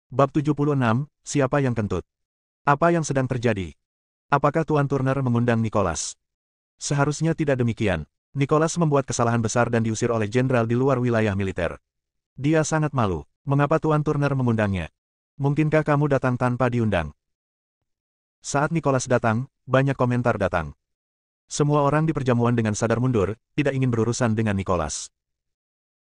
Bab 76, siapa yang kentut? Apa yang sedang terjadi? Apakah Tuan Turner mengundang Nicholas? Seharusnya tidak demikian. Nicholas membuat kesalahan besar dan diusir oleh jenderal di luar wilayah militer. Dia sangat malu. Mengapa Tuan Turner mengundangnya? Mungkinkah kamu datang tanpa diundang? Saat Nicholas datang, banyak komentar datang. Semua orang di perjamuan dengan sadar mundur, tidak ingin berurusan dengan Nicholas.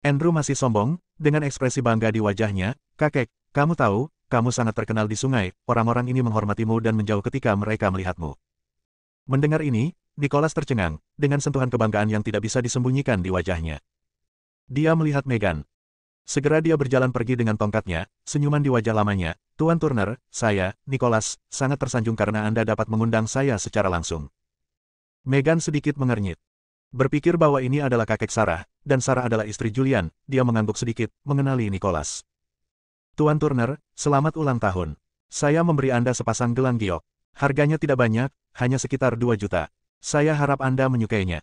Andrew masih sombong, dengan ekspresi bangga di wajahnya. Kakek, kamu tahu, kamu sangat terkenal di sungai, orang-orang ini menghormatimu dan menjauh ketika mereka melihatmu. Mendengar ini, Nicholas tercengang, dengan sentuhan kebanggaan yang tidak bisa disembunyikan di wajahnya. Dia melihat Meghan. Segera dia berjalan pergi dengan tongkatnya, senyuman di wajah lamanya. Tuan Turner, saya, Nicholas, sangat tersanjung karena Anda dapat mengundang saya secara langsung. Meghan sedikit mengernyit. Berpikir bahwa ini adalah kakek Sarah, dan Sarah adalah istri Julian, dia mengangguk sedikit, mengenali Nicholas. Tuan Turner, selamat ulang tahun. Saya memberi Anda sepasang gelang giok. Harganya tidak banyak, hanya sekitar 2 juta. Saya harap Anda menyukainya.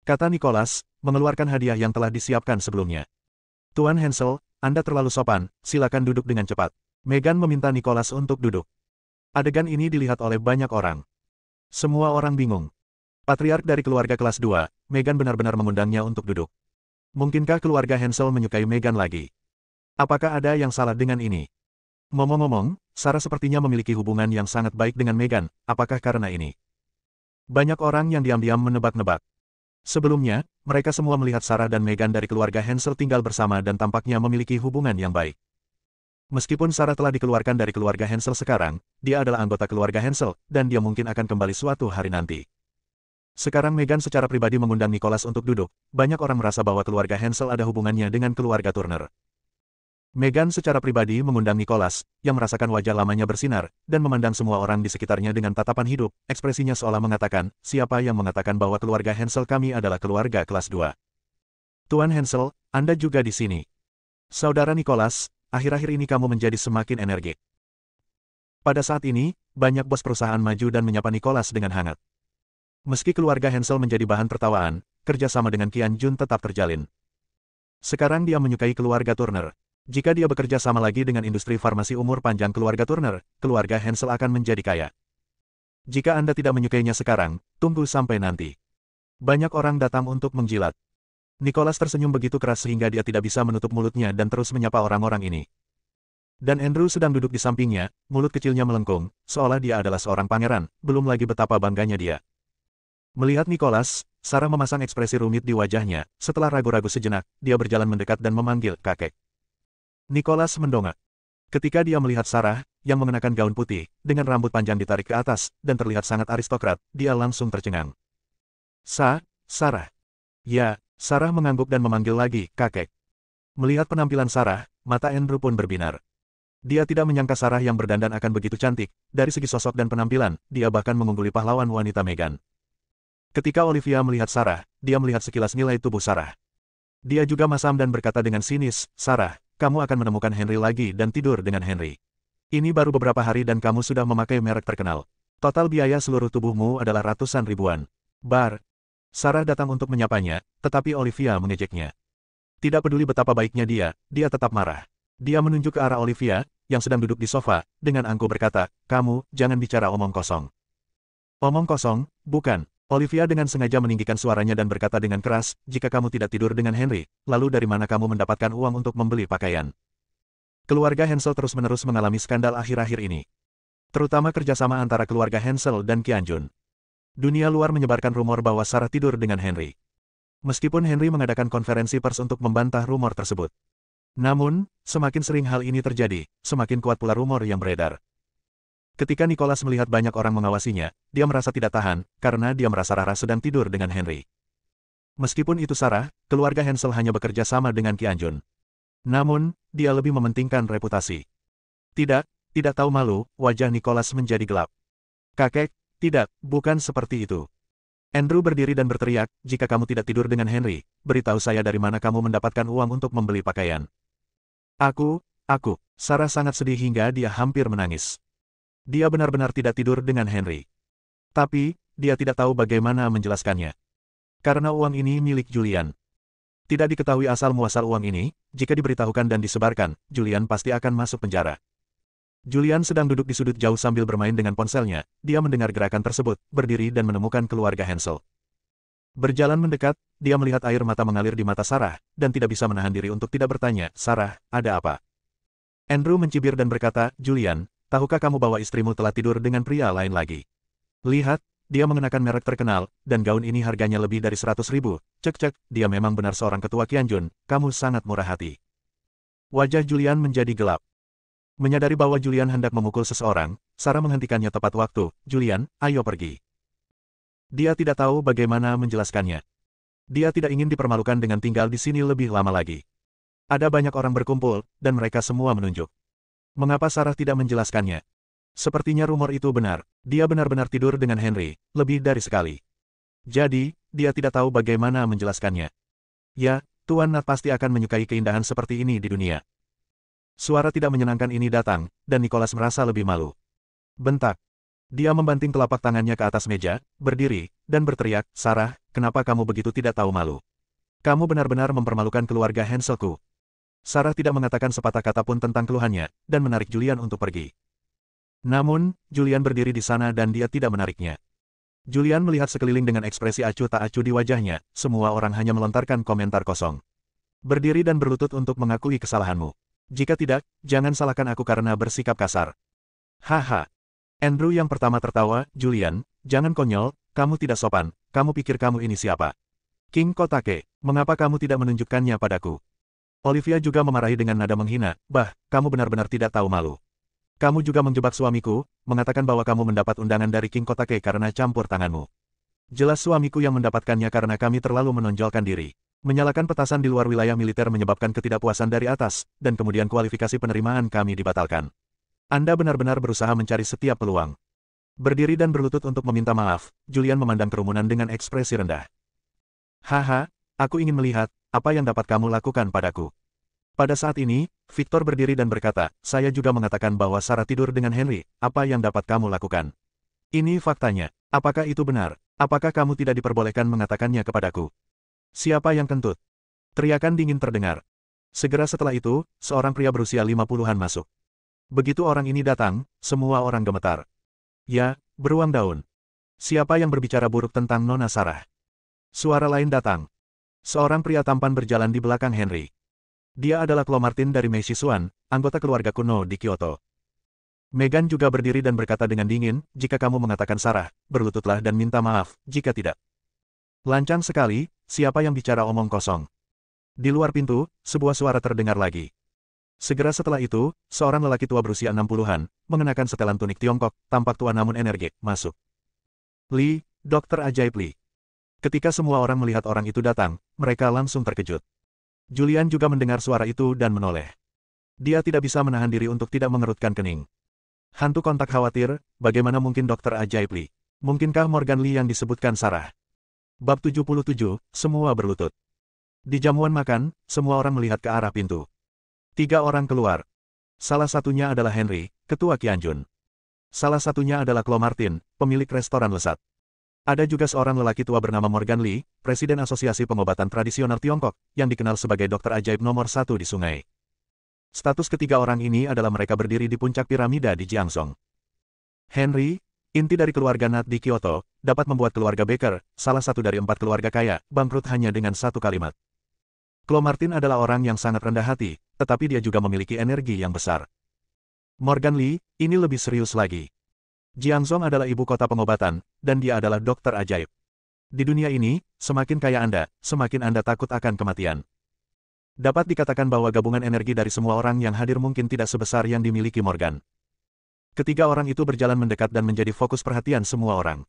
Kata Nicholas, mengeluarkan hadiah yang telah disiapkan sebelumnya. Tuan Hansel, Anda terlalu sopan, silakan duduk dengan cepat. Meghan meminta Nicholas untuk duduk. Adegan ini dilihat oleh banyak orang. Semua orang bingung. Patriark dari keluarga kelas 2, Meghan benar-benar mengundangnya untuk duduk. Mungkinkah keluarga Hansel menyukai Meghan lagi? Apakah ada yang salah dengan ini? Ngomong-ngomong, Sarah sepertinya memiliki hubungan yang sangat baik dengan Meghan, apakah karena ini? Banyak orang yang diam-diam menebak-nebak. Sebelumnya, mereka semua melihat Sarah dan Meghan dari keluarga Hansel tinggal bersama dan tampaknya memiliki hubungan yang baik. Meskipun Sarah telah dikeluarkan dari keluarga Hansel sekarang, dia adalah anggota keluarga Hansel, dan dia mungkin akan kembali suatu hari nanti. Sekarang Meghan secara pribadi mengundang Nicholas untuk duduk, banyak orang merasa bahwa keluarga Hansel ada hubungannya dengan keluarga Turner. Meghan secara pribadi mengundang Nicholas, yang merasakan wajah lamanya bersinar, dan memandang semua orang di sekitarnya dengan tatapan hidup, ekspresinya seolah mengatakan, siapa yang mengatakan bahwa keluarga Hansel kami adalah keluarga kelas 2. Tuan Hansel, Anda juga di sini. Saudara Nicholas, akhir-akhir ini kamu menjadi semakin energik. Pada saat ini, banyak bos perusahaan maju dan menyapa Nicholas dengan hangat. Meski keluarga Hansel menjadi bahan tertawaan, kerjasama dengan Qian Jun tetap terjalin. Sekarang dia menyukai keluarga Turner. Jika dia bekerja sama lagi dengan industri farmasi umur panjang keluarga Turner, keluarga Hansel akan menjadi kaya. Jika Anda tidak menyukainya sekarang, tunggu sampai nanti. Banyak orang datang untuk menjilat. Nicholas tersenyum begitu keras sehingga dia tidak bisa menutup mulutnya dan terus menyapa orang-orang ini. Dan Andrew sedang duduk di sampingnya, mulut kecilnya melengkung, seolah dia adalah seorang pangeran, belum lagi betapa bangganya dia. Melihat Nicholas, Sarah memasang ekspresi rumit di wajahnya. Setelah ragu-ragu sejenak, dia berjalan mendekat dan memanggil kakek. Nicholas mendongak. Ketika dia melihat Sarah, yang mengenakan gaun putih, dengan rambut panjang ditarik ke atas, dan terlihat sangat aristokrat, dia langsung tercengang. Sarah. Ya, Sarah mengangguk dan memanggil lagi, kakek. Melihat penampilan Sarah, mata Andrew pun berbinar. Dia tidak menyangka Sarah yang berdandan akan begitu cantik, dari segi sosok dan penampilan, dia bahkan mengungguli pahlawan wanita Meghan. Ketika Olivia melihat Sarah, dia melihat sekilas nilai tubuh Sarah. Dia juga masam dan berkata dengan sinis, Sarah, kamu akan menemukan Henry lagi dan tidur dengan Henry. Ini baru beberapa hari dan kamu sudah memakai merek terkenal. Total biaya seluruh tubuhmu adalah ratusan ribuan. Sarah datang untuk menyapanya, tetapi Olivia mengejeknya. Tidak peduli betapa baiknya dia tetap marah. Dia menunjuk ke arah Olivia, yang sedang duduk di sofa, dengan angkuh berkata, kamu, jangan bicara omong kosong. Omong kosong, bukan. Olivia dengan sengaja meninggikan suaranya dan berkata dengan keras, jika kamu tidak tidur dengan Henry, lalu dari mana kamu mendapatkan uang untuk membeli pakaian? Keluarga Hansel terus-menerus mengalami skandal akhir-akhir ini. Terutama kerjasama antara keluarga Hansel dan Qian Jun. Dunia luar menyebarkan rumor bahwa Sarah tidur dengan Henry. Meskipun Henry mengadakan konferensi pers untuk membantah rumor tersebut. Namun, semakin sering hal ini terjadi, semakin kuat pula rumor yang beredar. Ketika Nicholas melihat banyak orang mengawasinya, dia merasa tidak tahan, karena dia merasa Sarah sedang tidur dengan Henry. Meskipun itu Sarah, keluarga Hansel hanya bekerja sama dengan Qian Jun. Namun, dia lebih mementingkan reputasi. Tidak tahu malu, wajah Nicholas menjadi gelap. Kakek, tidak, bukan seperti itu. Andrew berdiri dan berteriak, jika kamu tidak tidur dengan Henry, beritahu saya dari mana kamu mendapatkan uang untuk membeli pakaian. Sarah sangat sedih hingga dia hampir menangis. Dia benar-benar tidak tidur dengan Henry. Tapi, dia tidak tahu bagaimana menjelaskannya. Karena uang ini milik Julian. Tidak diketahui asal-muasal uang ini, jika diberitahukan dan disebarkan, Julian pasti akan masuk penjara. Julian sedang duduk di sudut jauh sambil bermain dengan ponselnya. Dia mendengar gerakan tersebut, berdiri dan menemukan keluarga Hansel. Berjalan mendekat, dia melihat air mata mengalir di mata Sarah, dan tidak bisa menahan diri untuk tidak bertanya, "Sarah, ada apa?" Andrew mencibir dan berkata, "Julian, tahukah kamu bahwa istrimu telah tidur dengan pria lain lagi? Lihat, dia mengenakan merek terkenal, dan gaun ini harganya lebih dari 100.000. Cek-cek, dia memang benar seorang ketua Qianjun, kamu sangat murah hati." Wajah Julian menjadi gelap. Menyadari bahwa Julian hendak memukul seseorang, Sarah menghentikannya tepat waktu. "Julian, ayo pergi." Dia tidak tahu bagaimana menjelaskannya. Dia tidak ingin dipermalukan dengan tinggal di sini lebih lama lagi. Ada banyak orang berkumpul, dan mereka semua menunjuk. Mengapa Sarah tidak menjelaskannya? Sepertinya rumor itu benar. Dia benar-benar tidur dengan Henry, lebih dari sekali. Jadi, dia tidak tahu bagaimana menjelaskannya. Ya, Tuan Nat pasti akan menyukai keindahan seperti ini di dunia. Suara tidak menyenangkan ini datang, dan Nicholas merasa lebih malu. Bentak. Dia membanting telapak tangannya ke atas meja, berdiri, dan berteriak, "Sarah, kenapa kamu begitu tidak tahu malu? Kamu benar-benar mempermalukan keluarga Hanselku." Sarah tidak mengatakan sepatah kata pun tentang keluhannya, dan menarik Julian untuk pergi. Namun, Julian berdiri di sana dan dia tidak menariknya. Julian melihat sekeliling dengan ekspresi acuh tak acuh di wajahnya, semua orang hanya melontarkan komentar kosong. Berdiri dan berlutut untuk mengakui kesalahanmu. Jika tidak, jangan salahkan aku karena bersikap kasar. Haha. Andrew yang pertama tertawa, "Julian, jangan konyol, kamu tidak sopan, kamu pikir kamu ini siapa? King Kotake, mengapa kamu tidak menunjukkannya padaku?" Olivia juga memarahi dengan nada menghina, "Bah, kamu benar-benar tidak tahu malu. Kamu juga menjebak suamiku, mengatakan bahwa kamu mendapat undangan dari King Kotake karena campur tanganmu. Jelas suamiku yang mendapatkannya karena kami terlalu menonjolkan diri. Menyalakan petasan di luar wilayah militer menyebabkan ketidakpuasan dari atas, dan kemudian kualifikasi penerimaan kami dibatalkan. Anda benar-benar berusaha mencari setiap peluang." Berdiri dan berlutut untuk meminta maaf, Julian memandang kerumunan dengan ekspresi rendah. "Haha, aku ingin melihat, apa yang dapat kamu lakukan padaku." Pada saat ini, Victor berdiri dan berkata, "Saya juga mengatakan bahwa Sarah tidur dengan Henry, apa yang dapat kamu lakukan? Ini faktanya, apakah itu benar? Apakah kamu tidak diperbolehkan mengatakannya kepadaku?" "Siapa yang kentut?" Teriakan dingin terdengar. Segera setelah itu, seorang pria berusia 50-an masuk. Begitu orang ini datang, semua orang gemetar. "Ya, beruang daun. Siapa yang berbicara buruk tentang Nona Sarah?" Suara lain datang. Seorang pria tampan berjalan di belakang Henry. Dia adalah Chloe Martin dari Mei Sisuan, anggota keluarga kuno di Kyoto. Meghan juga berdiri dan berkata dengan dingin, "Jika kamu mengatakan Sarah, berlututlah dan minta maaf, jika tidak." Lancang sekali, siapa yang bicara omong kosong? Di luar pintu, sebuah suara terdengar lagi. Segera setelah itu, seorang lelaki tua berusia 60-an, mengenakan setelan tunik Tiongkok, tampak tua namun energik, masuk. "Li, Dokter Ajaib Li." Ketika semua orang melihat orang itu datang, mereka langsung terkejut. Julian juga mendengar suara itu dan menoleh. Dia tidak bisa menahan diri untuk tidak mengerutkan kening. Hantu kontak khawatir, bagaimana mungkin Dokter Ajaib Li? Mungkinkah Morgan Li yang disebutkan Sarah? Bab 77, semua berlutut. Di jamuan makan, semua orang melihat ke arah pintu. 3 orang keluar. Salah satunya adalah Henry, ketua Qianjun. Salah satunya adalah Chloe Martin, pemilik restoran lesat. Ada juga seorang lelaki tua bernama Morgan Li, presiden Asosiasi Pengobatan Tradisional Tiongkok, yang dikenal sebagai dokter ajaib nomor 1 di sungai. Status ketiga orang ini adalah mereka berdiri di puncak piramida di Jiangzhong. Henry, inti dari keluarga Nat di Kyoto, dapat membuat keluarga Baker, salah satu dari 4 keluarga kaya, bangkrut hanya dengan satu kalimat. Chloe Martin adalah orang yang sangat rendah hati, tetapi dia juga memiliki energi yang besar. Morgan Li, ini lebih serius lagi. Jiangzhong adalah ibu kota pengobatan, dan dia adalah dokter ajaib. Di dunia ini, semakin kaya Anda, semakin Anda takut akan kematian. Dapat dikatakan bahwa gabungan energi dari semua orang yang hadir mungkin tidak sebesar yang dimiliki Morgan. Ketiga orang itu berjalan mendekat dan menjadi fokus perhatian semua orang.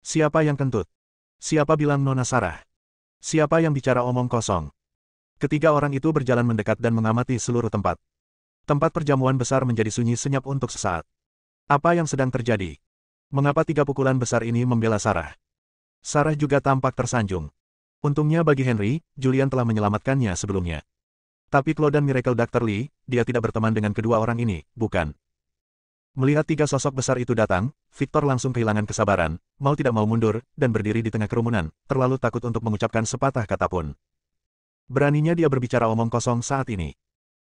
Siapa yang kentut? Siapa bilang Nona Sarah? Siapa yang bicara omong kosong? Ketiga orang itu berjalan mendekat dan mengamati seluruh tempat. Tempat perjamuan besar menjadi sunyi senyap untuk sesaat. Apa yang sedang terjadi? Mengapa 3 pukulan besar ini membela Sarah? Sarah juga tampak tersanjung. Untungnya bagi Henry, Julian telah menyelamatkannya sebelumnya. Tapi Chloe dan Miracle Dr. Lee, dia tidak berteman dengan kedua orang ini, bukan? Melihat 3 sosok besar itu datang, Victor langsung kehilangan kesabaran, mau tidak mau mundur, dan berdiri di tengah kerumunan, terlalu takut untuk mengucapkan sepatah kata pun. Beraninya dia berbicara omong kosong saat ini.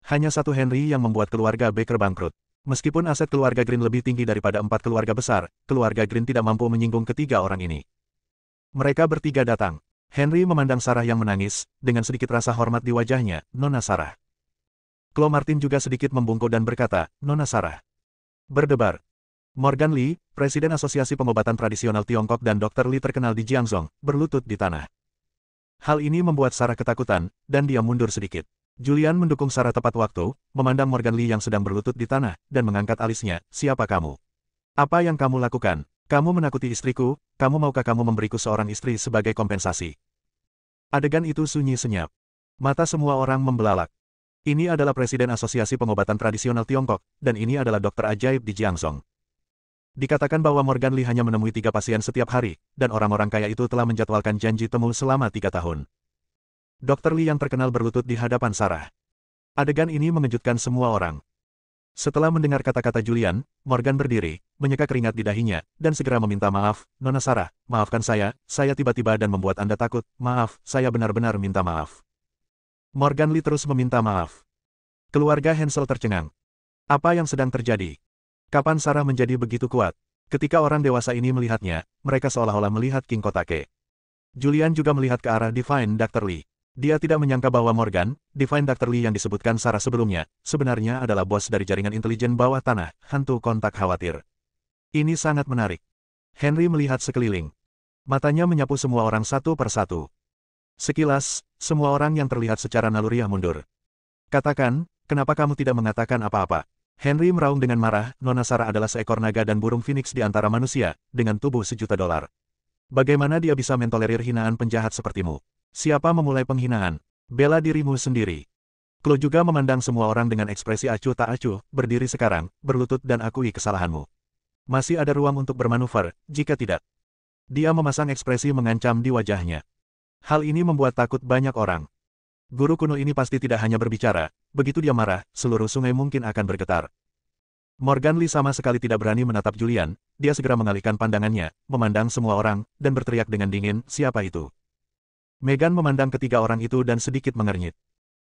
Hanya satu Henry yang membuat keluarga Baker bangkrut. Meskipun aset keluarga Green lebih tinggi daripada 4 keluarga besar, keluarga Green tidak mampu menyinggung ketiga orang ini. Mereka bertiga datang. Henry memandang Sarah yang menangis, dengan sedikit rasa hormat di wajahnya, Nona Sarah. Chloe Martin juga sedikit membungkuk dan berkata, Nona Sarah. Berdebar. Morgan Lee, Presiden Asosiasi Pengobatan Tradisional Tiongkok dan Dr. Lee terkenal di Jiangzhou, berlutut di tanah. Hal ini membuat Sarah ketakutan, dan dia mundur sedikit. Julian mendukung Sarah tepat waktu, memandang Morgan Lee yang sedang berlutut di tanah, dan mengangkat alisnya, siapa kamu? Apa yang kamu lakukan? Kamu menakuti istriku, maukah kamu memberiku seorang istri sebagai kompensasi? Adegan itu sunyi senyap. Mata semua orang membelalak. Ini adalah Presiden Asosiasi Pengobatan Tradisional Tiongkok, dan ini adalah dokter ajaib di Jiangzhou. Dikatakan bahwa Morgan Lee hanya menemui 3 pasien setiap hari, dan orang-orang kaya itu telah menjadwalkan janji temu selama 3 tahun. Dr. Lee yang terkenal berlutut di hadapan Sarah. Adegan ini mengejutkan semua orang. Setelah mendengar kata-kata Julian, Morgan berdiri, menyeka keringat di dahinya, dan segera meminta maaf, Nona Sarah, maafkan saya tiba-tiba dan membuat Anda takut, maaf, saya benar-benar minta maaf. Morgan Lee terus meminta maaf. Keluarga Hensel tercengang. Apa yang sedang terjadi? Kapan Sarah menjadi begitu kuat? Ketika orang dewasa ini melihatnya, mereka seolah-olah melihat King Kotake. Julian juga melihat ke arah Divine Dr. Lee. Dia tidak menyangka bahwa Morgan, Divine Dr. Lee yang disebutkan Sarah sebelumnya, sebenarnya adalah bos dari jaringan intelijen bawah tanah, hantu kontak khawatir. Ini sangat menarik. Henry melihat sekeliling. Matanya menyapu semua orang satu persatu. Sekilas, semua orang yang terlihat secara naluriah mundur. Katakan, kenapa kamu tidak mengatakan apa-apa? Henry meraung dengan marah, Nona Sarah adalah seekor naga dan burung phoenix di antara manusia, dengan tubuh $1.000.000. Bagaimana dia bisa mentolerir hinaan penjahat sepertimu? Siapa memulai penghinaan? Bela dirimu sendiri. Chloe juga memandang semua orang dengan ekspresi acuh tak acuh, berdiri sekarang, berlutut dan akui kesalahanmu. Masih ada ruang untuk bermanuver, jika tidak. Dia memasang ekspresi mengancam di wajahnya. Hal ini membuat takut banyak orang. Guru kuno ini pasti tidak hanya berbicara, begitu dia marah, seluruh sungai mungkin akan bergetar. Morgan Lee sama sekali tidak berani menatap Julian, dia segera mengalihkan pandangannya, memandang semua orang, dan berteriak dengan dingin, siapa itu? Megan memandang ketiga orang itu dan sedikit mengernyit.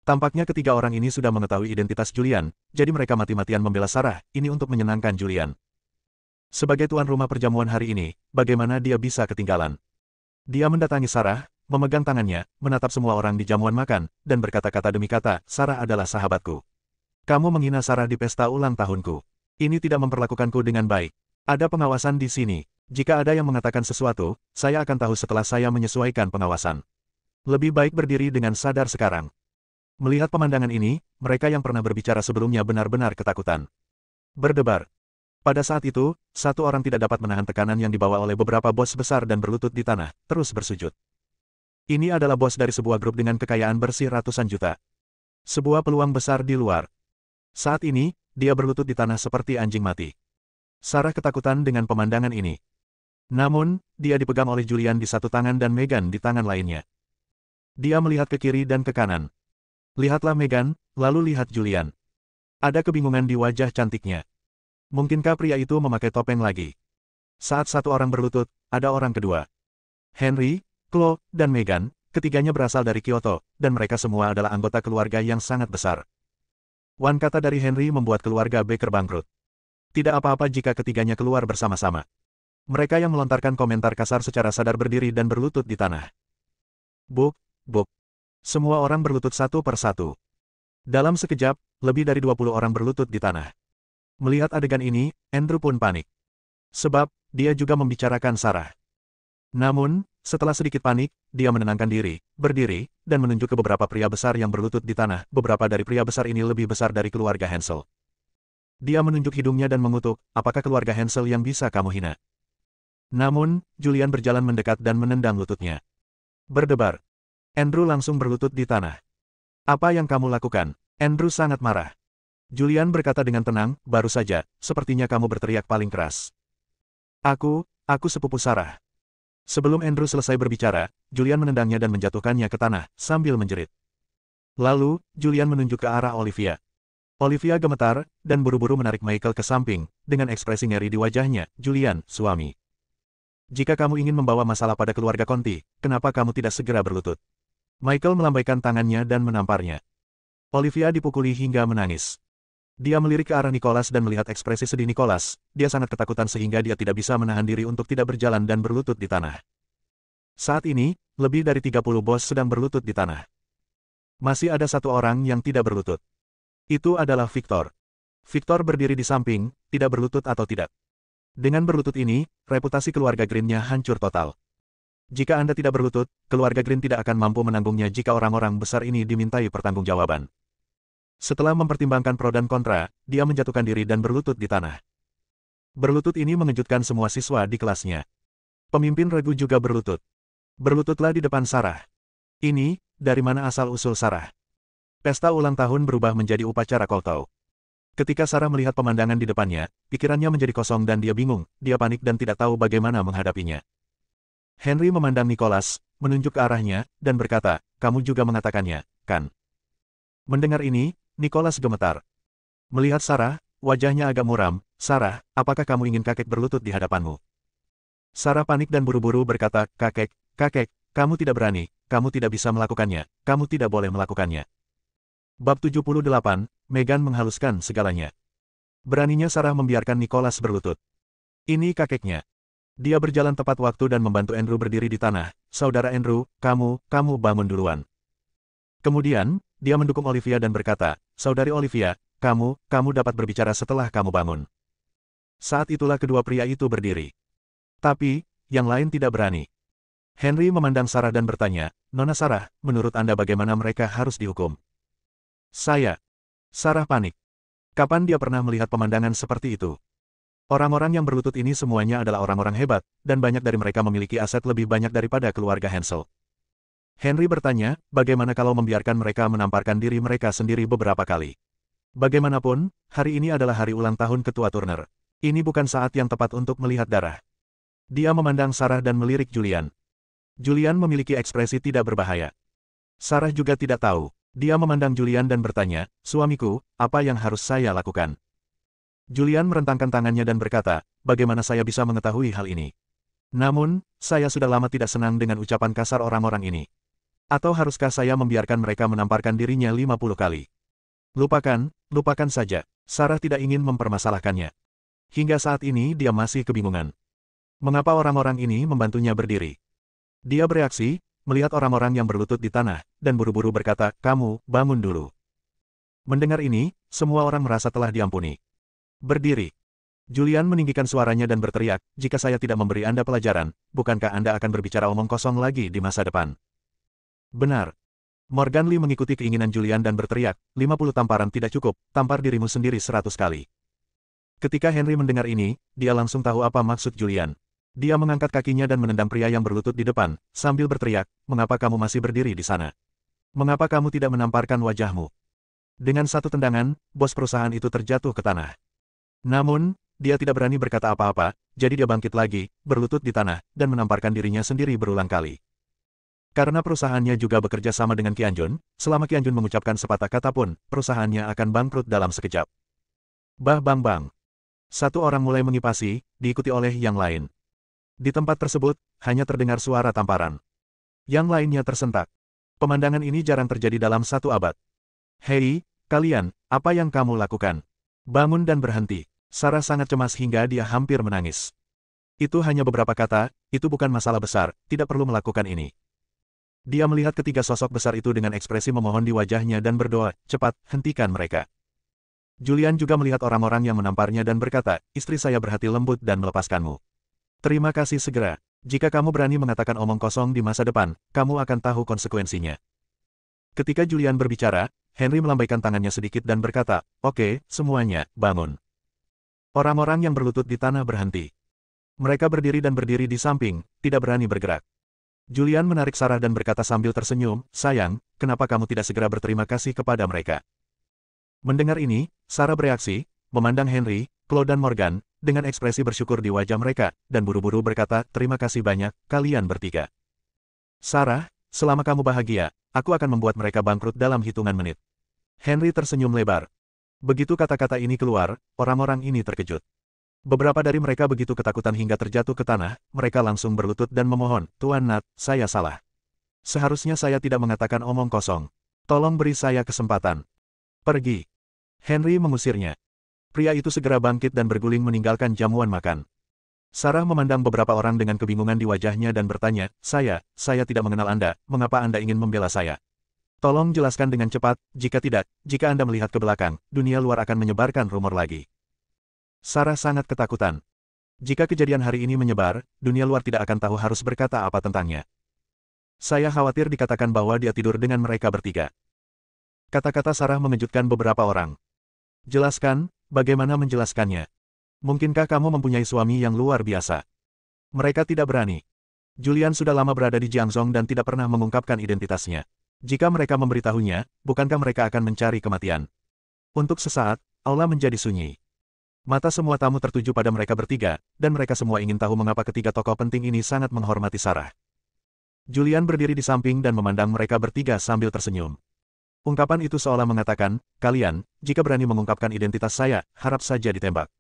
Tampaknya ketiga orang ini sudah mengetahui identitas Julian, jadi mereka mati-matian membela Sarah, ini untuk menyenangkan Julian. Sebagai tuan rumah perjamuan hari ini, bagaimana dia bisa ketinggalan? Dia mendatangi Sarah, memegang tangannya, menatap semua orang di jamuan makan, dan berkata-kata demi kata, Sarah adalah sahabatku. Kamu menghina Sarah di pesta ulang tahunku. Ini tidak memperlakukanku dengan baik. Ada pengawasan di sini. Jika ada yang mengatakan sesuatu, saya akan tahu setelah saya menyesuaikan pengawasan. Lebih baik berdiri dengan sadar sekarang. Melihat pemandangan ini, mereka yang pernah berbicara sebelumnya benar-benar ketakutan. Berdebar. Pada saat itu, satu orang tidak dapat menahan tekanan yang dibawa oleh beberapa bos besar dan berlutut di tanah, terus bersujud. Ini adalah bos dari sebuah grup dengan kekayaan bersih ratusan juta. Sebuah peluang besar di luar. Saat ini, dia berlutut di tanah seperti anjing mati. Sarah ketakutan dengan pemandangan ini. Namun, dia dipegang oleh Julian di satu tangan dan Megan di tangan lainnya. Dia melihat ke kiri dan ke kanan. Lihatlah Megan, lalu lihat Julian. Ada kebingungan di wajah cantiknya. Mungkinkah pria itu memakai topeng lagi? Saat satu orang berlutut, ada orang kedua. Henry, Chloe, dan Megan, ketiganya berasal dari Kyoto, dan mereka semua adalah anggota keluarga yang sangat besar. One kata dari Henry membuat keluarga Baker bangkrut. Tidak apa-apa jika ketiganya keluar bersama-sama. Mereka yang melontarkan komentar kasar secara sadar berdiri dan berlutut di tanah. Buk. Semua orang berlutut satu per satu. Dalam sekejap, lebih dari 20 orang berlutut di tanah. Melihat adegan ini, Andrew pun panik. Sebab, dia juga membicarakan Sarah. Namun, setelah sedikit panik, dia menenangkan diri, berdiri, dan menunjuk ke beberapa pria besar yang berlutut di tanah. Beberapa dari pria besar ini lebih besar dari keluarga Hensel. Dia menunjuk hidungnya dan mengutuk, apakah keluarga Hensel yang bisa kamu hina? Namun, Julian berjalan mendekat dan menendang lututnya. Berdebar. Andrew langsung berlutut di tanah. Apa yang kamu lakukan? Andrew sangat marah. Julian berkata dengan tenang, baru saja, sepertinya kamu berteriak paling keras. Aku sepupu Sarah. Sebelum Andrew selesai berbicara, Julian menendangnya dan menjatuhkannya ke tanah, sambil menjerit. Lalu, Julian menunjuk ke arah Olivia. Olivia gemetar, dan buru-buru menarik Michael ke samping, dengan ekspresi ngeri di wajahnya, Julian, suami. Jika kamu ingin membawa masalah pada keluarga Conti, kenapa kamu tidak segera berlutut? Michael melambaikan tangannya dan menamparnya. Olivia dipukuli hingga menangis. Dia melirik ke arah Nicholas dan melihat ekspresi sedih Nicholas. Dia sangat ketakutan sehingga dia tidak bisa menahan diri untuk tidak berjalan dan berlutut di tanah. Saat ini, lebih dari 30 bos sedang berlutut di tanah. Masih ada satu orang yang tidak berlutut. Itu adalah Victor. Victor berdiri di samping, tidak berlutut atau tidak. Dengan berlutut ini, reputasi keluarga Green-nya hancur total. Jika Anda tidak berlutut, keluarga Green tidak akan mampu menanggungnya jika orang-orang besar ini dimintai pertanggungjawaban. Setelah mempertimbangkan pro dan kontra, dia menjatuhkan diri dan berlutut di tanah. Berlutut ini mengejutkan semua siswa di kelasnya. Pemimpin regu juga berlutut. Berlututlah di depan Sarah. Ini, dari mana asal-usul Sarah? Pesta ulang tahun berubah menjadi upacara kowtow. Ketika Sarah melihat pemandangan di depannya, pikirannya menjadi kosong dan dia bingung, dia panik dan tidak tahu bagaimana menghadapinya. Henry memandang Nicholas, menunjuk ke arahnya, dan berkata, kamu juga mengatakannya, kan? Mendengar ini, Nicholas gemetar. Melihat Sarah, wajahnya agak muram. Sarah, apakah kamu ingin kakek berlutut di hadapanmu? Sarah panik dan buru-buru berkata, kakek, kamu tidak berani, kamu tidak bisa melakukannya, kamu tidak boleh melakukannya. Bab 78, Meghan menghaluskan segalanya. Beraninya Sarah membiarkan Nicholas berlutut. Ini kakeknya. Dia berjalan tepat waktu dan membantu Andrew berdiri di tanah. Saudara Andrew, kamu bangun duluan. Kemudian, dia mendukung Olivia dan berkata, Saudari Olivia, kamu dapat berbicara setelah kamu bangun. Saat itulah kedua pria itu berdiri. Tapi, yang lain tidak berani. Henry memandang Sarah dan bertanya, Nona Sarah, menurut Anda bagaimana mereka harus dihukum? Sarah panik. Kapan dia pernah melihat pemandangan seperti itu? Orang-orang yang berlutut ini semuanya adalah orang-orang hebat, dan banyak dari mereka memiliki aset lebih banyak daripada keluarga Hansel. Henry bertanya, bagaimana kalau membiarkan mereka menamparkan diri mereka sendiri beberapa kali? Bagaimanapun, hari ini adalah hari ulang tahun Ketua Turner. Ini bukan saat yang tepat untuk melihat darah. Dia memandang Sarah dan melirik Julian. Julian memiliki ekspresi tidak berbahaya. Sarah juga tidak tahu. Dia memandang Julian dan bertanya, suamiku, apa yang harus saya lakukan? Julian merentangkan tangannya dan berkata, bagaimana saya bisa mengetahui hal ini? Namun, saya sudah lama tidak senang dengan ucapan kasar orang-orang ini. Atau haruskah saya membiarkan mereka menamparkan dirinya 50 kali? Lupakan saja. Sarah tidak ingin mempermasalahkannya. Hingga saat ini dia masih kebingungan. Mengapa orang-orang ini membantunya berdiri? Dia bereaksi, melihat orang-orang yang berlutut di tanah, dan buru-buru berkata, kamu, bangun dulu. Mendengar ini, semua orang merasa telah diampuni. Berdiri. Julian meninggikan suaranya dan berteriak, jika saya tidak memberi Anda pelajaran, bukankah Anda akan berbicara omong kosong lagi di masa depan? Benar. Morgan Lee mengikuti keinginan Julian dan berteriak, 50 tamparan tidak cukup, tampar dirimu sendiri 100 kali. Ketika Henry mendengar ini, dia langsung tahu apa maksud Julian. Dia mengangkat kakinya dan menendang pria yang berlutut di depan, sambil berteriak, mengapa kamu masih berdiri di sana? Mengapa kamu tidak menamparkan wajahmu? Dengan satu tendangan, bos perusahaan itu terjatuh ke tanah. Namun, dia tidak berani berkata apa-apa, jadi dia bangkit lagi, berlutut di tanah, dan menamparkan dirinya sendiri berulang kali. Karena perusahaannya juga bekerja sama dengan Qianjun, selama Qianjun mengucapkan sepatah kata pun, perusahaannya akan bangkrut dalam sekejap. Bang. Satu orang mulai mengipasi, diikuti oleh yang lain. Di tempat tersebut, hanya terdengar suara tamparan. Yang lainnya tersentak. Pemandangan ini jarang terjadi dalam satu abad. Hei, kalian, apa yang kamu lakukan? Bangun dan berhenti. Sarah sangat cemas hingga dia hampir menangis. Itu hanya beberapa kata, itu bukan masalah besar, tidak perlu melakukan ini. Dia melihat ketiga sosok besar itu dengan ekspresi memohon di wajahnya dan berdoa, cepat, hentikan mereka. Julian juga melihat orang-orang yang menamparnya dan berkata, istri saya berhati lembut dan melepaskanmu. Terima kasih segera. Jika kamu berani mengatakan omong kosong di masa depan, kamu akan tahu konsekuensinya. Ketika Julian berbicara, Henry melambaikan tangannya sedikit dan berkata, oke, semuanya, bangun. Orang-orang yang berlutut di tanah berhenti. Mereka berdiri di samping, tidak berani bergerak. Julian menarik Sarah dan berkata sambil tersenyum, sayang, kenapa kamu tidak segera berterima kasih kepada mereka? Mendengar ini, Sarah bereaksi, memandang Henry, Chloe dan Morgan, dengan ekspresi bersyukur di wajah mereka, dan buru-buru berkata, terima kasih banyak, kalian bertiga. Sarah, selama kamu bahagia, aku akan membuat mereka bangkrut dalam hitungan menit. Henry tersenyum lebar. Begitu kata-kata ini keluar, orang-orang ini terkejut. Beberapa dari mereka begitu ketakutan hingga terjatuh ke tanah, mereka langsung berlutut dan memohon, Tuan Nat, saya salah. Seharusnya saya tidak mengatakan omong kosong. Tolong beri saya kesempatan. Pergi. Henry mengusirnya. Pria itu segera bangkit dan berguling meninggalkan jamuan makan. Sarah memandang beberapa orang dengan kebingungan di wajahnya dan bertanya, saya tidak mengenal Anda, mengapa Anda ingin membela saya? Tolong jelaskan dengan cepat, jika tidak, jika Anda melihat ke belakang, dunia luar akan menyebarkan rumor lagi. Sarah sangat ketakutan. Jika kejadian hari ini menyebar, dunia luar tidak akan tahu harus berkata apa tentangnya. Saya khawatir dikatakan bahwa dia tidur dengan mereka bertiga. Kata-kata Sarah mengejutkan beberapa orang. Jelaskan, bagaimana menjelaskannya? Mungkinkah kamu mempunyai suami yang luar biasa? Mereka tidak berani. Julian sudah lama berada di Jiangzhou dan tidak pernah mengungkapkan identitasnya. Jika mereka memberitahunya, bukankah mereka akan mencari kematian? Untuk sesaat, aula menjadi sunyi. Mata semua tamu tertuju pada mereka bertiga, dan mereka semua ingin tahu mengapa ketiga tokoh penting ini sangat menghormati Sarah. Julian berdiri di samping dan memandang mereka bertiga sambil tersenyum. Ungkapan itu seolah mengatakan, kalian, jika berani mengungkapkan identitas saya, harap saja ditembak.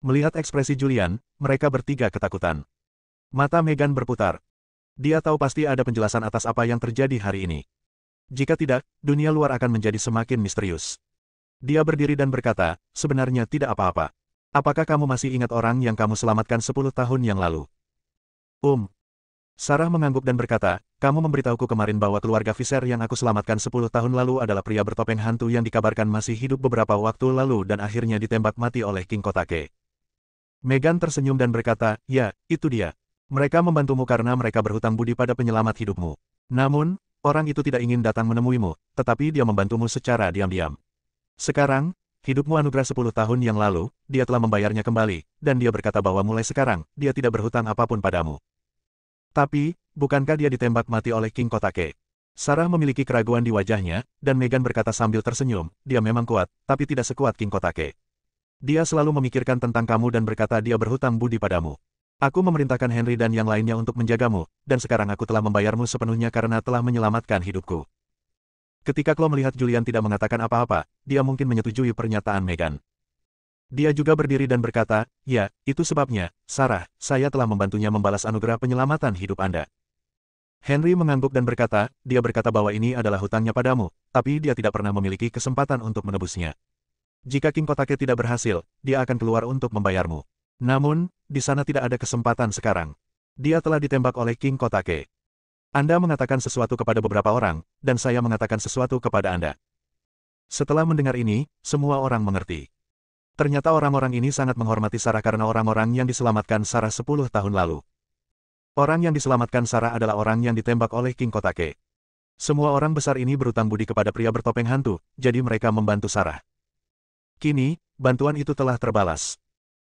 Melihat ekspresi Julian, mereka bertiga ketakutan. Mata Meghan berputar. Dia tahu pasti ada penjelasan atas apa yang terjadi hari ini. Jika tidak, dunia luar akan menjadi semakin misterius. Dia berdiri dan berkata, sebenarnya tidak apa-apa. Apakah kamu masih ingat orang yang kamu selamatkan 10 tahun yang lalu? Sarah mengangguk dan berkata, kamu memberitahuku kemarin bahwa keluarga Fisher yang aku selamatkan 10 tahun lalu adalah pria bertopeng hantu yang dikabarkan masih hidup beberapa waktu lalu dan akhirnya ditembak mati oleh King Kotake. Meghan tersenyum dan berkata, ya, itu dia. Mereka membantumu karena mereka berhutang budi pada penyelamat hidupmu. Namun, orang itu tidak ingin datang menemuimu, tetapi dia membantumu secara diam-diam. Sekarang, hidupmu anugerah 10 tahun yang lalu, dia telah membayarnya kembali, dan dia berkata bahwa mulai sekarang, dia tidak berhutang apapun padamu. Tapi, bukankah dia ditembak mati oleh King Kotake? Sarah memiliki keraguan di wajahnya, dan Meghan berkata sambil tersenyum, dia memang kuat, tapi tidak sekuat King Kotake. Dia selalu memikirkan tentang kamu dan berkata dia berhutang budi padamu. Aku memerintahkan Henry dan yang lainnya untuk menjagamu, dan sekarang aku telah membayarmu sepenuhnya karena telah menyelamatkan hidupku. Ketika Chloe melihat Julian tidak mengatakan apa-apa, dia mungkin menyetujui pernyataan Meghan. Dia juga berdiri dan berkata, ya, itu sebabnya, Sarah, saya telah membantunya membalas anugerah penyelamatan hidup Anda. Henry mengangguk dan berkata, dia berkata bahwa ini adalah hutangnya padamu, tapi dia tidak pernah memiliki kesempatan untuk menebusnya. Jika King Kotake tidak berhasil, dia akan keluar untuk membayarmu. Namun, di sana tidak ada kesempatan sekarang. Dia telah ditembak oleh King Kotake. Anda mengatakan sesuatu kepada beberapa orang, dan saya mengatakan sesuatu kepada Anda. Setelah mendengar ini, semua orang mengerti. Ternyata orang-orang ini sangat menghormati Sarah karena orang-orang yang diselamatkan Sarah 10 tahun lalu. Orang yang diselamatkan Sarah adalah orang yang ditembak oleh King Kotake. Semua orang besar ini berutang budi kepada pria bertopeng hantu, jadi mereka membantu Sarah. Kini, bantuan itu telah terbalas.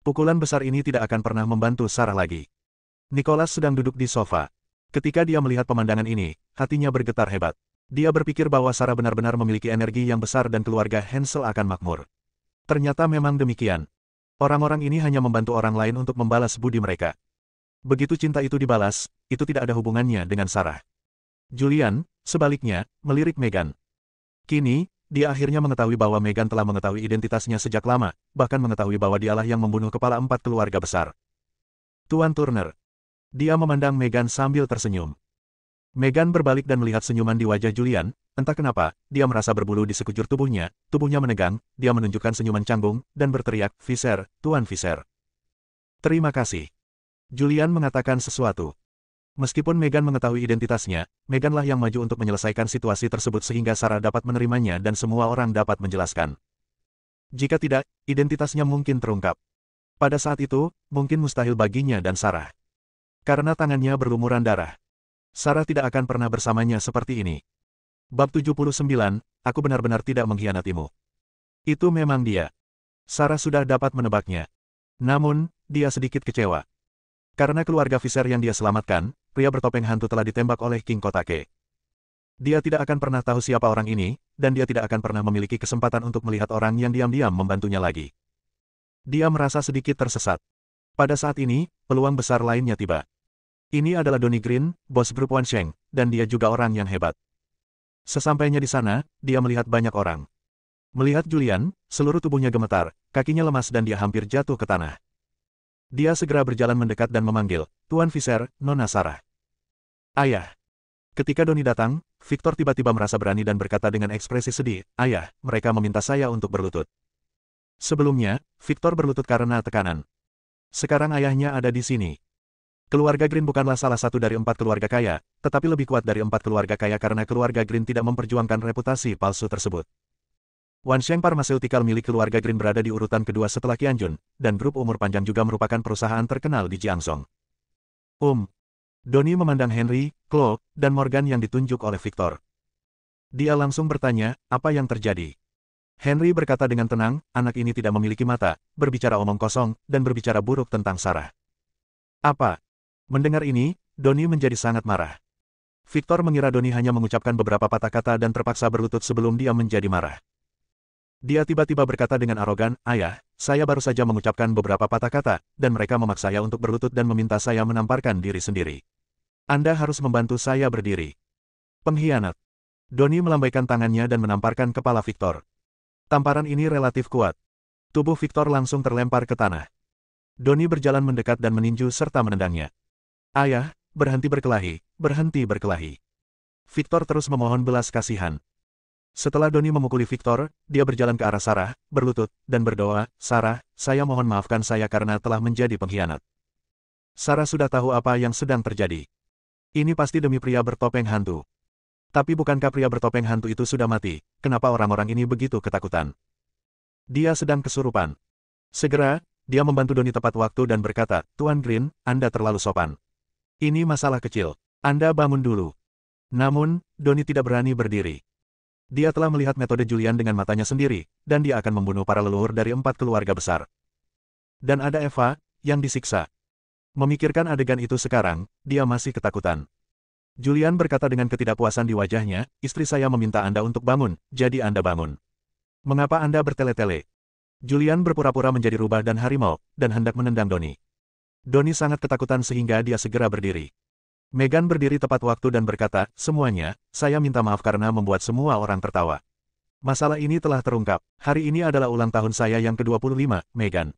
Pukulan besar ini tidak akan pernah membantu Sarah lagi. Nicholas sedang duduk di sofa. Ketika dia melihat pemandangan ini, hatinya bergetar hebat. Dia berpikir bahwa Sarah benar-benar memiliki energi yang besar dan keluarga Hansel akan makmur. Ternyata memang demikian. Orang-orang ini hanya membantu orang lain untuk membalas budi mereka. Begitu cinta itu dibalas, itu tidak ada hubungannya dengan Sarah. Julian, sebaliknya, melirik Meghan. Kini, dia akhirnya mengetahui bahwa Meghan telah mengetahui identitasnya sejak lama, bahkan mengetahui bahwa dialah yang membunuh kepala 4 keluarga besar. Tuan Turner. Dia memandang Meghan sambil tersenyum. Meghan berbalik dan melihat senyuman di wajah Julian, entah kenapa, dia merasa berbulu di sekujur tubuhnya menegang, dia menunjukkan senyuman canggung, dan berteriak, Fisher, Tuan Fisher. Terima kasih. Julian mengatakan sesuatu. Meskipun Meghan mengetahui identitasnya, Meghanlah yang maju untuk menyelesaikan situasi tersebut sehingga Sarah dapat menerimanya dan semua orang dapat menjelaskan. Jika tidak, identitasnya mungkin terungkap. Pada saat itu, mungkin mustahil baginya dan Sarah. Karena tangannya berlumuran darah. Sarah tidak akan pernah bersamanya seperti ini. Bab 79, aku benar-benar tidak mengkhianatimu. Itu memang dia. Sarah sudah dapat menebaknya. Namun, dia sedikit kecewa. Karena keluarga Fisher yang dia selamatkan, pria bertopeng hantu telah ditembak oleh King Kotake. Dia tidak akan pernah tahu siapa orang ini, dan dia tidak akan pernah memiliki kesempatan untuk melihat orang yang diam-diam membantunya lagi. Dia merasa sedikit tersesat. Pada saat ini, peluang besar lainnya tiba. Ini adalah Donnie Green, bos grup Wan Sheng, dan dia juga orang yang hebat. Sesampainya di sana, dia melihat banyak orang. Melihat Julian, seluruh tubuhnya gemetar, kakinya lemas dan dia hampir jatuh ke tanah. Dia segera berjalan mendekat dan memanggil, Tuan Fisher, Nona Sarah. Ayah. Ketika Donnie datang, Victor tiba-tiba merasa berani dan berkata dengan ekspresi sedih, "Ayah, mereka meminta saya untuk berlutut." Sebelumnya, Victor berlutut karena tekanan. Sekarang ayahnya ada di sini. Keluarga Green bukanlah salah satu dari 4 keluarga kaya, tetapi lebih kuat dari 4 keluarga kaya karena keluarga Green tidak memperjuangkan reputasi palsu tersebut. Wansheng Pharmaceutical milik keluarga Green berada di urutan kedua setelah Qianjun, dan grup umur panjang juga merupakan perusahaan terkenal di Jiangzhou. Donnie memandang Henry, Chloe, dan Morgan yang ditunjuk oleh Victor. Dia langsung bertanya, apa yang terjadi? Henry berkata dengan tenang, anak ini tidak memiliki mata, berbicara omong kosong, dan berbicara buruk tentang Sarah. Apa? Mendengar ini, Donnie menjadi sangat marah. Victor mengira Donnie hanya mengucapkan beberapa patah kata dan terpaksa berlutut sebelum dia menjadi marah. Dia tiba-tiba berkata dengan arogan, "Ayah, saya baru saja mengucapkan beberapa patah kata, dan mereka memaksa saya untuk berlutut dan meminta saya menamparkan diri sendiri. Anda harus membantu saya berdiri." Pengkhianat. Donnie melambaikan tangannya dan menamparkan kepala Victor. Tamparan ini relatif kuat. Tubuh Victor langsung terlempar ke tanah. Donnie berjalan mendekat dan meninju serta menendangnya. "Ayah, berhenti berkelahi, berhenti berkelahi." Victor terus memohon belas kasihan. Setelah Donnie memukuli Victor, dia berjalan ke arah Sarah, berlutut, dan berdoa, "Sarah, saya mohon maafkan saya karena telah menjadi pengkhianat." Sarah sudah tahu apa yang sedang terjadi. Ini pasti demi pria bertopeng hantu. Tapi bukankah pria bertopeng hantu itu sudah mati? Kenapa orang-orang ini begitu ketakutan? Dia sedang kesurupan. Segera, dia membantu Donnie tepat waktu dan berkata, "Tuan Green, Anda terlalu sopan. Ini masalah kecil. Anda bangun dulu." Namun, Donnie tidak berani berdiri. Dia telah melihat metode Julian dengan matanya sendiri, dan dia akan membunuh para leluhur dari 4 keluarga besar. Dan ada Eva, yang disiksa. Memikirkan adegan itu sekarang, dia masih ketakutan. Julian berkata dengan ketidakpuasan di wajahnya, "Istri saya meminta Anda untuk bangun, jadi Anda bangun. Mengapa Anda bertele-tele?" Julian berpura-pura menjadi rubah dan harimau, dan hendak menendang Donnie. Donnie sangat ketakutan sehingga dia segera berdiri. Megan berdiri tepat waktu dan berkata, "Semuanya, saya minta maaf karena membuat semua orang tertawa. Masalah ini telah terungkap. Hari ini adalah ulang tahun saya yang ke-25, Megan.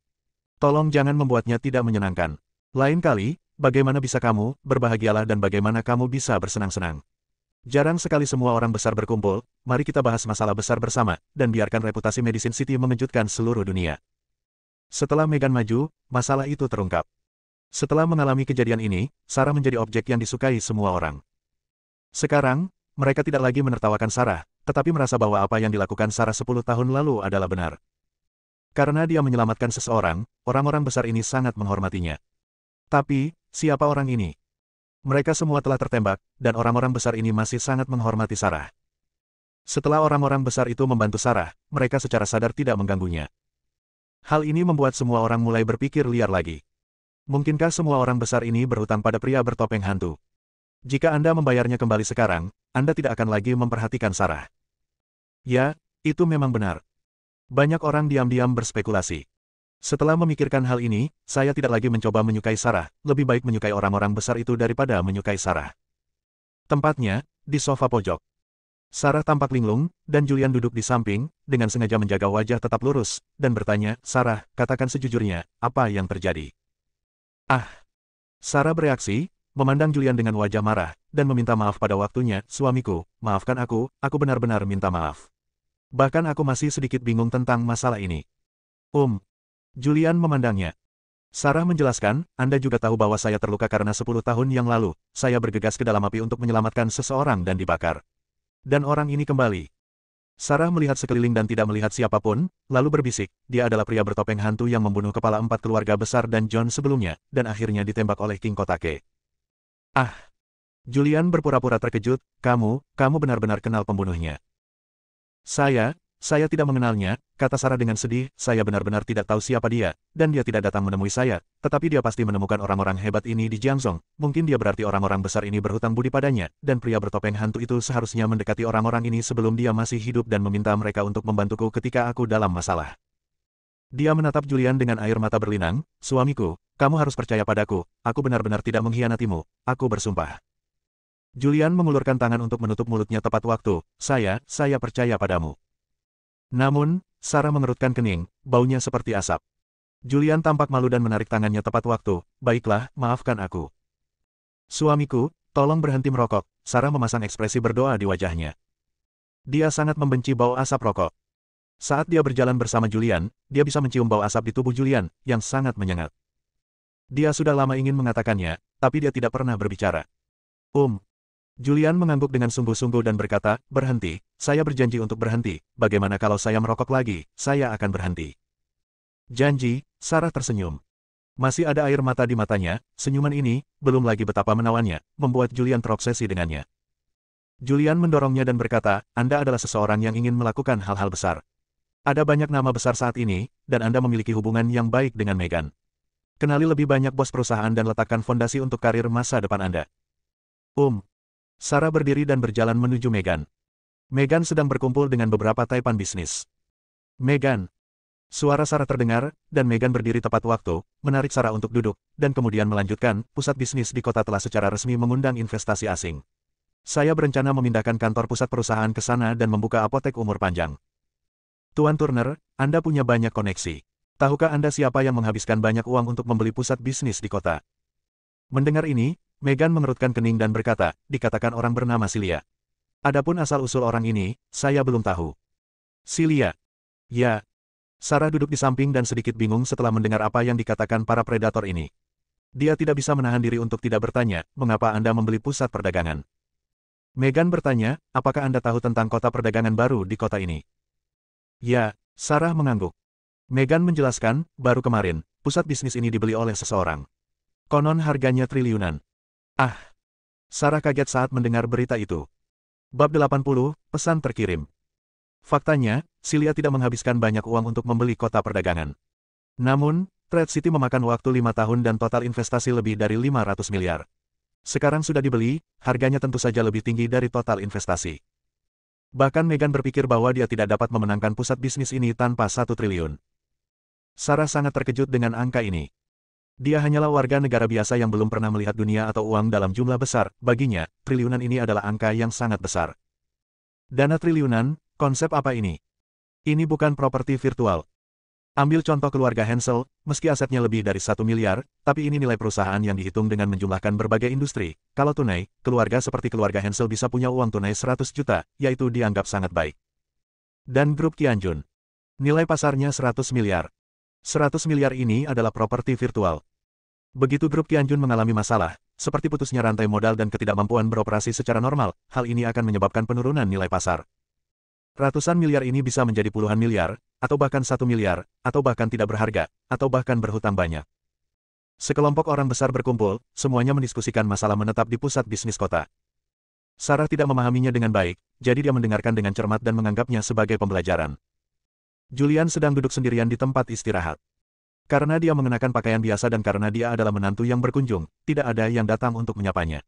Tolong jangan membuatnya tidak menyenangkan. Lain kali, bagaimana bisa kamu, berbahagialah dan bagaimana kamu bisa bersenang-senang. Jarang sekali semua orang besar berkumpul, mari kita bahas masalah besar bersama, dan biarkan reputasi Medicine City mengejutkan seluruh dunia." Setelah Megan maju, masalah itu terungkap. Setelah mengalami kejadian ini, Sarah menjadi objek yang disukai semua orang. Sekarang, mereka tidak lagi menertawakan Sarah, tetapi merasa bahwa apa yang dilakukan Sarah 10 tahun lalu adalah benar. Karena dia menyelamatkan seseorang, orang-orang besar ini sangat menghormatinya. Tapi, siapa orang ini? Mereka semua telah tertembak, dan orang-orang besar ini masih sangat menghormati Sarah. Setelah orang-orang besar itu membantu Sarah, mereka secara sadar tidak mengganggunya. Hal ini membuat semua orang mulai berpikir liar lagi. Mungkinkah semua orang besar ini berhutang pada pria bertopeng hantu? Jika Anda membayarnya kembali sekarang, Anda tidak akan lagi memperhatikan Sarah. Ya, itu memang benar. Banyak orang diam-diam berspekulasi. Setelah memikirkan hal ini, saya tidak lagi mencoba menyukai Sarah, lebih baik menyukai orang-orang besar itu daripada menyukai Sarah. Tempatnya, di sofa pojok. Sarah tampak linglung, dan Julian duduk di samping, dengan sengaja menjaga wajah tetap lurus, dan bertanya, "Sarah, katakan sejujurnya, apa yang terjadi?" "Ah." Sarah bereaksi, memandang Julian dengan wajah marah, dan meminta maaf pada waktunya, "Suamiku, maafkan aku benar-benar minta maaf. Bahkan aku masih sedikit bingung tentang masalah ini." Julian memandangnya. Sarah menjelaskan, "Anda juga tahu bahwa saya terluka karena 10 tahun yang lalu, saya bergegas ke dalam api untuk menyelamatkan seseorang dan dibakar. Dan orang ini kembali." Sarah melihat sekeliling dan tidak melihat siapapun, lalu berbisik, "Dia adalah pria bertopeng hantu yang membunuh kepala 4 keluarga besar dan John sebelumnya, dan akhirnya ditembak oleh King Kotake." "Ah." Julian berpura-pura terkejut, kamu benar-benar kenal pembunuhnya." Saya tidak mengenalnya," kata Sarah dengan sedih, "saya benar-benar tidak tahu siapa dia, dan dia tidak datang menemui saya, tetapi dia pasti menemukan orang-orang hebat ini di Jiangzhou, mungkin dia berarti orang-orang besar ini berhutang budi padanya, dan pria bertopeng hantu itu seharusnya mendekati orang-orang ini sebelum dia masih hidup dan meminta mereka untuk membantuku ketika aku dalam masalah." Dia menatap Julian dengan air mata berlinang, "Suamiku, kamu harus percaya padaku, aku benar-benar tidak mengkhianatimu, aku bersumpah." Julian mengulurkan tangan untuk menutup mulutnya tepat waktu, saya percaya padamu." Namun, Sarah mengerutkan kening, baunya seperti asap. Julian tampak malu dan menarik tangannya tepat waktu, "Baiklah, maafkan aku. Suamiku, Tolong berhenti merokok, Sarah memasang ekspresi berdoa di wajahnya. Dia sangat membenci bau asap rokok. Saat dia berjalan bersama Julian, dia bisa mencium bau asap di tubuh Julian, yang sangat menyengat. Dia sudah lama ingin mengatakannya, tapi dia tidak pernah berbicara. Julian mengangguk dengan sungguh-sungguh dan berkata, berhenti, saya berjanji untuk berhenti, bagaimana kalau saya merokok lagi, saya akan berhenti. Janji, Sarah tersenyum. Masih ada air mata di matanya, senyuman ini, belum lagi betapa menawannya, membuat Julian terobsesi dengannya. Julian mendorongnya dan berkata, Anda adalah seseorang yang ingin melakukan hal-hal besar. Ada banyak nama besar saat ini, dan Anda memiliki hubungan yang baik dengan Meghan. Kenali lebih banyak bos perusahaan dan letakkan fondasi untuk karir masa depan Anda. Sarah berdiri dan berjalan menuju Meghan. Meghan sedang berkumpul dengan beberapa taipan bisnis. Meghan. Suara Sarah terdengar, dan Meghan berdiri tepat waktu, menarik Sarah untuk duduk, dan kemudian melanjutkan, pusat bisnis di kota telah secara resmi mengundang investasi asing. Saya berencana memindahkan kantor pusat perusahaan ke sana dan membuka apotek umur panjang. Tuan Turner, Anda punya banyak koneksi. Tahukah Anda siapa yang menghabiskan banyak uang untuk membeli pusat bisnis di kota? Mendengar ini, Meghan mengerutkan kening dan berkata, dikatakan orang bernama Celia. Adapun asal-usul orang ini, saya belum tahu. Celia. Ya. Sarah duduk di samping dan sedikit bingung setelah mendengar apa yang dikatakan para predator ini. Dia tidak bisa menahan diri untuk tidak bertanya, mengapa Anda membeli pusat perdagangan? Meghan bertanya, apakah Anda tahu tentang kota perdagangan baru di kota ini? Ya, Sarah mengangguk. Meghan menjelaskan, baru kemarin, pusat bisnis ini dibeli oleh seseorang. Konon harganya triliunan. Sarah kaget saat mendengar berita itu. Bab 80, pesan terkirim. Faktanya, Celia tidak menghabiskan banyak uang untuk membeli kota perdagangan. Namun, Trade City memakan waktu 5 tahun dan total investasi lebih dari 500 miliar. Sekarang sudah dibeli, harganya tentu saja lebih tinggi dari total investasi. Bahkan Meghan berpikir bahwa dia tidak dapat memenangkan pusat bisnis ini tanpa 1 triliun. Sarah sangat terkejut dengan angka ini. Dia hanyalah warga negara biasa yang belum pernah melihat dunia atau uang dalam jumlah besar, baginya, triliunan ini adalah angka yang sangat besar. Dana triliunan, konsep apa ini? Ini bukan properti virtual. Ambil contoh keluarga Hensel, meski asetnya lebih dari 1 miliar, tapi ini nilai perusahaan yang dihitung dengan menjumlahkan berbagai industri. Kalau tunai, keluarga seperti keluarga Hensel bisa punya uang tunai 100 juta, yaitu dianggap sangat baik. Dan grup Kianjun. Nilai pasarnya 100 miliar. 100 miliar ini adalah properti virtual. Begitu grup Kianjun mengalami masalah, seperti putusnya rantai modal dan ketidakmampuan beroperasi secara normal, hal ini akan menyebabkan penurunan nilai pasar. Ratusan miliar ini bisa menjadi puluhan miliar, atau bahkan 1 miliar, atau bahkan tidak berharga, atau bahkan berhutang banyak. Sekelompok orang besar berkumpul, semuanya mendiskusikan masalah menetap di pusat bisnis kota. Sarah tidak memahaminya dengan baik, jadi dia mendengarkan dengan cermat dan menganggapnya sebagai pembelajaran. Julian sedang duduk sendirian di tempat istirahat. Karena dia mengenakan pakaian biasa dan karena dia adalah menantu yang berkunjung, tidak ada yang datang untuk menyapanya.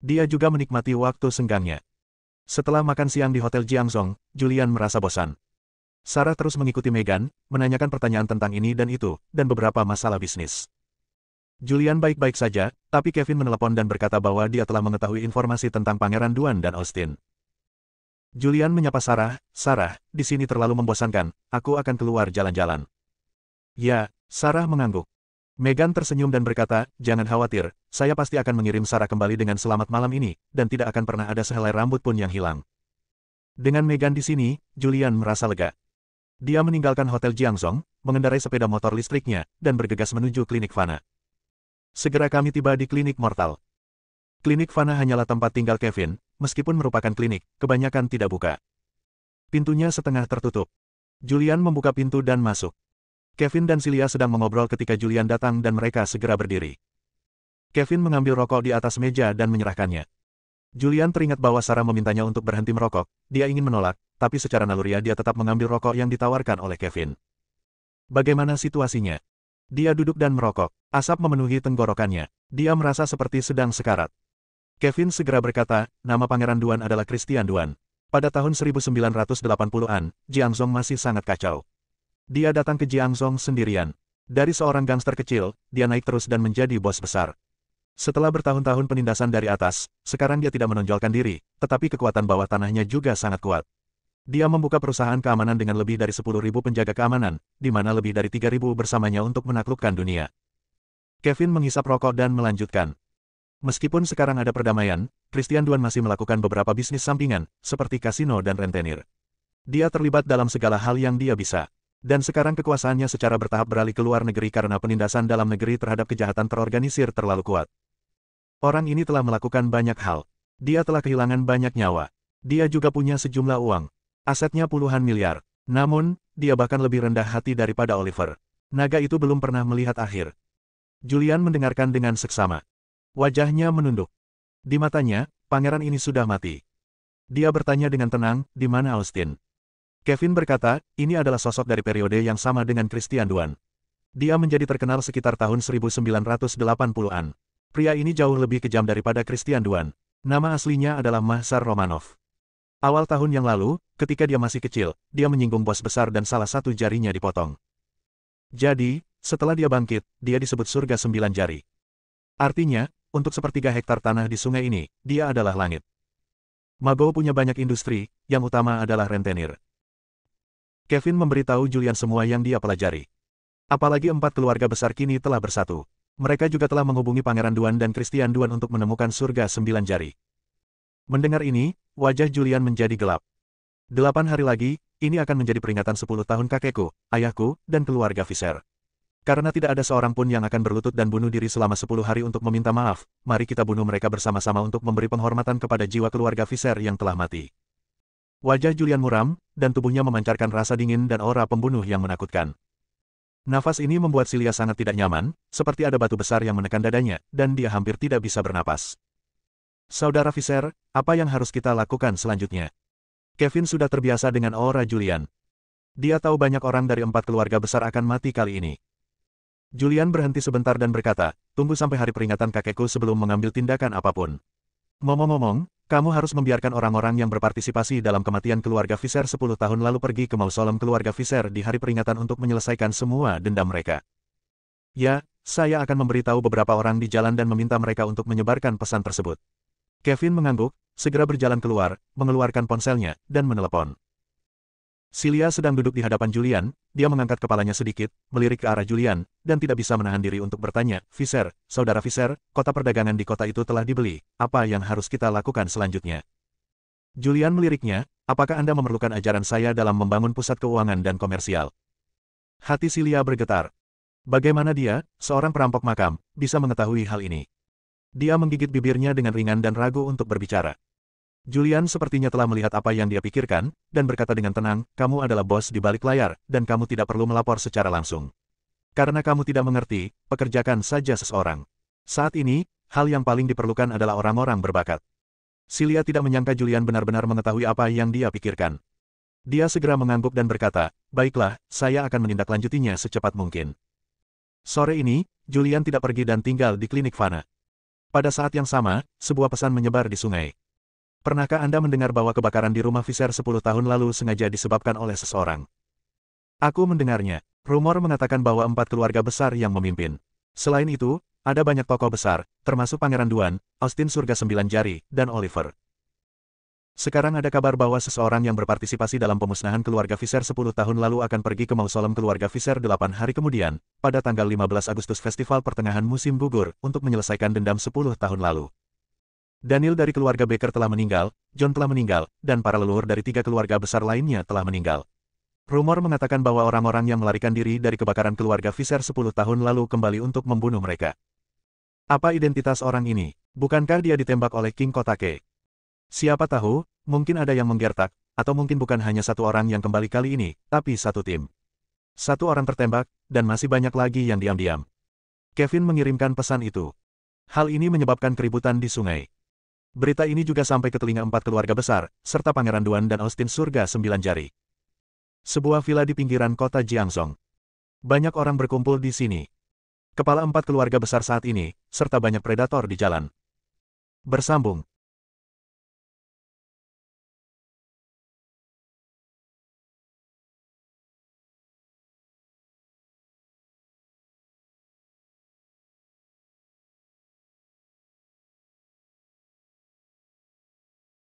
Dia juga menikmati waktu senggangnya. Setelah makan siang di Hotel Jiangzhong, Julian merasa bosan. Sarah terus mengikuti Meghan, menanyakan pertanyaan tentang ini dan itu, dan beberapa masalah bisnis. Julian baik-baik saja, tapi Kevin menelepon dan berkata bahwa dia telah mengetahui informasi tentang Pangeran Duan dan Austin. Julian menyapa Sarah, di sini terlalu membosankan, aku akan keluar jalan-jalan. Ya, Sarah mengangguk. Meghan tersenyum dan berkata, jangan khawatir, saya pasti akan mengirim Sarah kembali dengan selamat malam ini, dan tidak akan pernah ada sehelai rambut pun yang hilang. Dengan Meghan di sini, Julian merasa lega. Dia meninggalkan Hotel Jiangzhong, mengendarai sepeda motor listriknya, dan bergegas menuju klinik Fana. Segera kami tiba di klinik Mortal. Klinik Fana hanyalah tempat tinggal Kevin, meskipun merupakan klinik, kebanyakan tidak buka. Pintunya setengah tertutup. Julian membuka pintu dan masuk. Kevin dan Celia sedang mengobrol ketika Julian datang dan mereka segera berdiri. Kevin mengambil rokok di atas meja dan menyerahkannya. Julian teringat bahwa Sarah memintanya untuk berhenti merokok, dia ingin menolak, tapi secara naluriah dia tetap mengambil rokok yang ditawarkan oleh Kevin. Bagaimana situasinya? Dia duduk dan merokok, asap memenuhi tenggorokannya, dia merasa seperti sedang sekarat. Kevin segera berkata, nama Pangeran Duan adalah Christian Duan. Pada tahun 1980-an, Jiangzhong masih sangat kacau. Dia datang ke Jiangzhong sendirian. Dari seorang gangster kecil, dia naik terus dan menjadi bos besar. Setelah bertahun-tahun penindasan dari atas, sekarang dia tidak menonjolkan diri, tetapi kekuatan bawah tanahnya juga sangat kuat. Dia membuka perusahaan keamanan dengan lebih dari 10.000 penjaga keamanan, di mana lebih dari 3.000 bersamanya untuk menaklukkan dunia. Kevin menghisap rokok dan melanjutkan. Meskipun sekarang ada perdamaian, Christian Duan masih melakukan beberapa bisnis sampingan, seperti kasino dan rentenir. Dia terlibat dalam segala hal yang dia bisa. Dan sekarang kekuasaannya secara bertahap beralih ke luar negeri karena penindasan dalam negeri terhadap kejahatan terorganisir terlalu kuat. Orang ini telah melakukan banyak hal. Dia telah kehilangan banyak nyawa. Dia juga punya sejumlah uang. Asetnya puluhan miliar. Namun, dia bahkan lebih rendah hati daripada Oliver. Naga itu belum pernah melihat akhir. Julian mendengarkan dengan seksama. Wajahnya menunduk. Di matanya, pangeran ini sudah mati. Dia bertanya dengan tenang, di mana Austin? Kevin berkata, ini adalah sosok dari periode yang sama dengan Christian Duan. Dia menjadi terkenal sekitar tahun 1980-an. Pria ini jauh lebih kejam daripada Christian Duan. Nama aslinya adalah Mahsar Romanov. Awal tahun yang lalu, ketika dia masih kecil, dia menyinggung bos besar dan salah satu jarinya dipotong. Jadi, setelah dia bangkit, dia disebut surga 9 jari. Artinya, untuk sepertiga hektar tanah di sungai ini, dia adalah langit. Mago punya banyak industri, yang utama adalah rentenir. Kevin memberitahu Julian semua yang dia pelajari. Apalagi 4 keluarga besar kini telah bersatu. Mereka juga telah menghubungi Pangeran Duan dan Christian Duan untuk menemukan surga 9 jari. Mendengar ini, wajah Julian menjadi gelap. 8 hari lagi, ini akan menjadi peringatan 10 tahun kakekku, ayahku, dan keluarga Fisher. Karena tidak ada seorang pun yang akan berlutut dan bunuh diri selama 10 hari untuk meminta maaf, mari kita bunuh mereka bersama-sama untuk memberi penghormatan kepada jiwa keluarga Fisher yang telah mati. Wajah Julian muram, dan tubuhnya memancarkan rasa dingin dan aura pembunuh yang menakutkan. Nafas ini membuat Celia sangat tidak nyaman, seperti ada batu besar yang menekan dadanya, dan dia hampir tidak bisa bernapas. Saudara Fisher, apa yang harus kita lakukan selanjutnya? Kevin sudah terbiasa dengan aura Julian. Dia tahu banyak orang dari 4 keluarga besar akan mati kali ini. Julian berhenti sebentar dan berkata, tunggu sampai hari peringatan kakekku sebelum mengambil tindakan apapun. Ngomong-ngomong, kamu harus membiarkan orang-orang yang berpartisipasi dalam kematian keluarga Fisher 10 tahun lalu pergi ke mausolem keluarga Fisher di hari peringatan untuk menyelesaikan semua dendam mereka. Ya, saya akan memberitahu beberapa orang di jalan dan meminta mereka untuk menyebarkan pesan tersebut. Kevin mengangguk, segera berjalan keluar, mengeluarkan ponselnya, dan menelepon. Celia sedang duduk di hadapan Julian, dia mengangkat kepalanya sedikit, melirik ke arah Julian, dan tidak bisa menahan diri untuk bertanya, Fisher, saudara Fisher, kota perdagangan di kota itu telah dibeli, apa yang harus kita lakukan selanjutnya? Julian meliriknya, apakah Anda memerlukan ajaran saya dalam membangun pusat keuangan dan komersial? Hati Celia bergetar. Bagaimana dia, seorang perampok makam, bisa mengetahui hal ini? Dia menggigit bibirnya dengan ringan dan ragu untuk berbicara. Julian sepertinya telah melihat apa yang dia pikirkan, dan berkata dengan tenang, kamu adalah bos di balik layar, dan kamu tidak perlu melapor secara langsung. Karena kamu tidak mengerti, pekerjakan saja seseorang. Saat ini, hal yang paling diperlukan adalah orang-orang berbakat. Celia tidak menyangka Julian benar-benar mengetahui apa yang dia pikirkan. Dia segera mengangguk dan berkata, baiklah, saya akan menindaklanjutinya secepat mungkin. Sore ini, Julian tidak pergi dan tinggal di klinik Fana. Pada saat yang sama, sebuah pesan menyebar di sungai. Pernahkah Anda mendengar bahwa kebakaran di rumah Fisher 10 tahun lalu sengaja disebabkan oleh seseorang? Aku mendengarnya. Rumor mengatakan bahwa 4 keluarga besar yang memimpin. Selain itu, ada banyak tokoh besar, termasuk Pangeran Duan, Austin Surga 9 Jari, dan Oliver. Sekarang ada kabar bahwa seseorang yang berpartisipasi dalam pemusnahan keluarga Fisher 10 tahun lalu akan pergi ke mausolem keluarga Fisher 8 hari kemudian, pada tanggal 15 Agustus Festival Pertengahan Musim Gugur, untuk menyelesaikan dendam 10 tahun lalu. Daniel dari keluarga Baker telah meninggal, John telah meninggal, dan para leluhur dari 3 keluarga besar lainnya telah meninggal. Rumor mengatakan bahwa orang-orang yang melarikan diri dari kebakaran keluarga Fisher 10 tahun lalu kembali untuk membunuh mereka. Apa identitas orang ini? Bukankah dia ditembak oleh King Kotake? Siapa tahu, mungkin ada yang menggertak, atau mungkin bukan hanya satu orang yang kembali kali ini, tapi satu tim. Satu orang tertembak, dan masih banyak lagi yang diam-diam. Kevin mengirimkan pesan itu. Hal ini menyebabkan keributan di sungai. Berita ini juga sampai ke telinga 4 keluarga besar, serta Pangeran Duan dan Austin Surga 9 Jari. Sebuah villa di pinggiran kota Jiangzhou. Banyak orang berkumpul di sini. Kepala 4 keluarga besar saat ini, serta banyak predator di jalan. Bersambung.